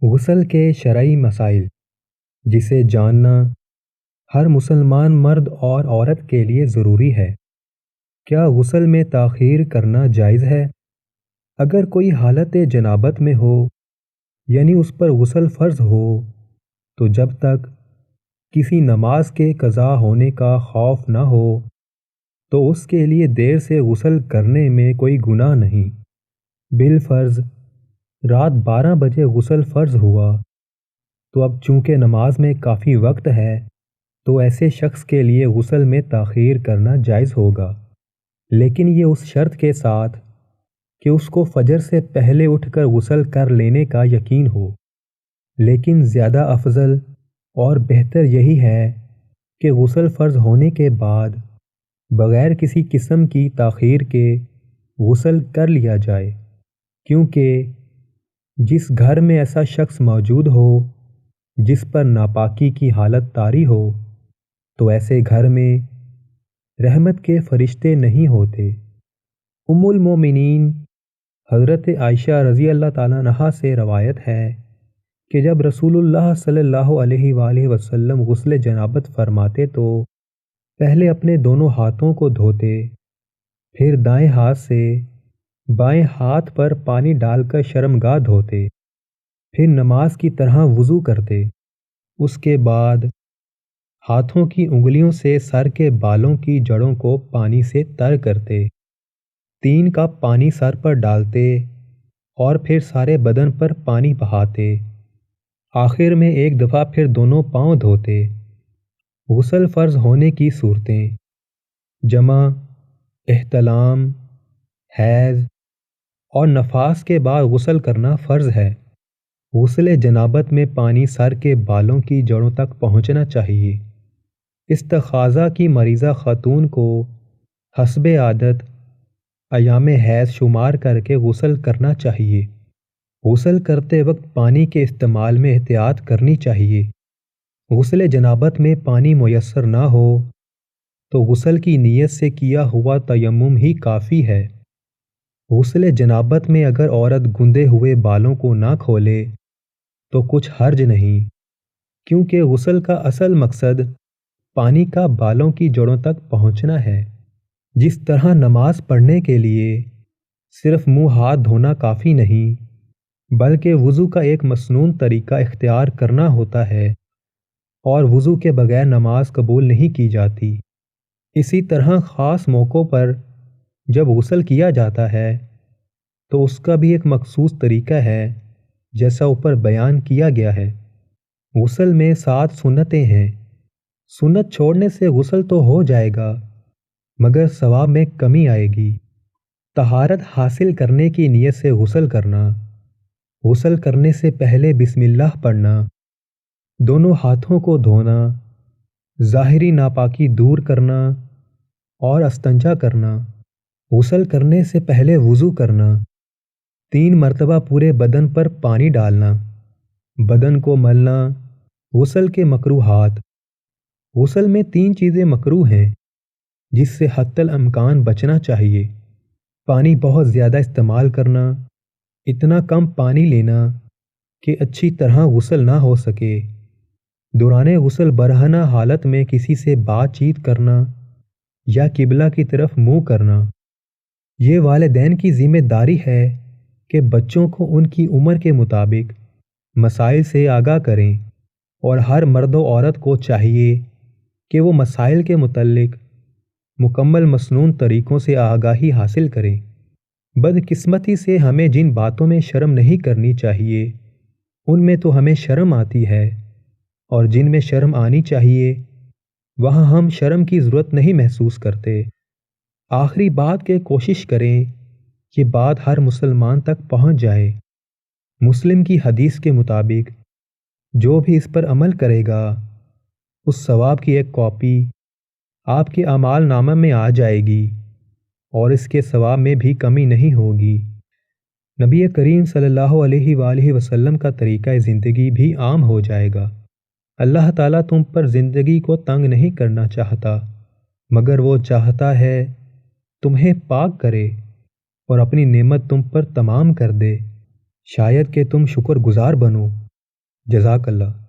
غسل کے شرعی مسائل جسے جاننا ہر مسلمان مرد اور عورت کے لیے ضروری ہے۔ کیا غسل میں تاخیر کرنا جائز ہے؟ اگر کوئی حالت جنابت میں ہو یعنی اس پر غسل فرض ہو تو جب تک کسی نماز کے قضا ہونے کا خوف نہ ہو تو اس کے لیے دیر سے غسل کرنے میں کوئی گناہ نہیں۔ بالفرض رات 12 بجے غسل فرض ہوا تو اب چونکہ نماز میں کافی وقت ہے تو ایسے شخص کے لیے غسل میں تاخیر کرنا جائز ہوگا، لیکن یہ اس شرط کے ساتھ کہ اس کو فجر سے پہلے اٹھ کر غسل کر لینے کا یقین ہو۔ لیکن زیادہ افضل اور بہتر یہی ہے کہ غسل فرض ہونے کے بعد بغیر کسی قسم کی تاخیر کے غسل کر لیا جائے، کیونکہ جس گھر میں ایسا شخص موجود ہو جس پر ناپاکی کی حالت طاری ہو تو ایسے گھر میں رحمت کے فرشتے نہیں ہوتے۔ ام المومنین حضرت عائشہ رضی اللہ تعالیٰ عنہا سے روایت ہے کہ جب رسول اللہ صلی اللہ علیہ وآلہ وسلم غسل جنابت فرماتے تو پہلے اپنے دونوں ہاتھوں کو دھوتے، پھر دائیں ہاتھ سے بائیں ہاتھ پر پانی ڈال کر شرمگاہ دھوتے، پھر نماز کی طرح وضو کرتے۔ اس کے بعد ہاتھوں کی انگلیوں سے سر کے بالوں کی جڑوں کو پانی سے تر کرتے، 3 کپ پانی سر پر ڈالتے اور پھر سارے بدن پر پانی بہاتے، آخر میں ایک دفعہ پھر دونوں پاؤں دھوتے۔ غسل فرض ہونے کی صورتیں: جمع، احتلام، حیض اور نفاس کے بعد غسل کرنا فرض ہے۔ غسل جنابت میں پانی سر کے بالوں کی جڑوں تک پہنچنا چاہیے۔ استحاضہ کی مریضہ خاتون کو حسب عادت ایام حیض شمار کر کے غسل کرنا چاہیے۔ غسل کرتے وقت پانی کے استعمال میں احتیاط کرنی چاہیے۔ غسل جنابت میں پانی میسر نہ ہو تو غسل کی نیت سے کیا ہوا تیمم ہی کافی ہے۔ غسل جنابت میں اگر عورت گندے ہوئے بالوں کو نہ کھولے تو کچھ حرج نہیں، کیونکہ غسل کا اصل مقصد پانی کا بالوں کی جڑوں تک پہنچنا ہے۔ جس طرح نماز پڑھنے کے لیے صرف منہ ہاتھ دھونا کافی نہیں بلکہ وضو کا ایک مسنون طریقہ اختیار کرنا ہوتا ہے اور وضو کے بغیر نماز قبول نہیں کی جاتی، اسی طرح خاص موقعوں پر جب غسل کیا جاتا ہے تو اس کا بھی ایک مخصوص طریقہ ہے جیسا اوپر بیان کیا گیا ہے۔ غسل میں 7 سنتیں ہیں۔ سنت چھوڑنے سے غسل تو ہو جائے گا مگر ثواب میں کمی آئے گی۔ طہارت حاصل کرنے کی نیت سے غسل کرنا، غسل کرنے سے پہلے بسم اللہ پڑھنا، دونوں ہاتھوں کو دھونا، ظاہری ناپاکی دور کرنا اور استنجا کرنا، غسل کرنے سے پہلے وضو کرنا، 3 مرتبہ پورے بدن پر پانی ڈالنا، بدن کو ملنا۔ غسل کے مکروہات: غسل میں 3 چیزیں مکروہ ہیں جس سے حتی الامکان بچنا چاہیے۔ پانی بہت زیادہ استعمال کرنا، اتنا کم پانی لینا کہ اچھی طرح غسل نہ ہو سکے، دوران غسل برہنہ حالت میں کسی سے بات چیت کرنا یا قبلہ کی طرف منہ کرنا۔ یہ والدین کی ذمہ داری ہے کہ بچوں کو ان کی عمر کے مطابق مسائل سے آگاہ کریں اور ہر مرد و عورت کو چاہیے کہ وہ مسائل کے متعلق مکمل مسنون طریقوں سے آگاہی حاصل کریں۔ بدقسمتی سے ہمیں جن باتوں میں شرم نہیں کرنی چاہیے ان میں تو ہمیں شرم آتی ہے، اور جن میں شرم آنی چاہیے وہاں ہم شرم کی ضرورت نہیں محسوس کرتے۔ آخری بات کہ کوشش کریں کہ بات ہر مسلمان تک پہنچ جائے۔ مسلم کی حدیث کے مطابق جو بھی اس پر عمل کرے گا اس ثواب کی ایک کاپی آپ کے اعمال نامہ میں آ جائے گی اور اس کے ثواب میں بھی کمی نہیں ہوگی۔ نبی کریم صلی اللہ علیہ وآلہ وسلم کا طریقہ زندگی بھی عام ہو جائے گا۔ اللہ تعالیٰ تم پر زندگی کو تنگ نہیں کرنا چاہتا مگر وہ چاہتا ہے تمہیں پاک کرے اور اپنی نعمت تم پر تمام کر دے، شاید کہ تم شکر گزار بنو۔ جزاک اللہ۔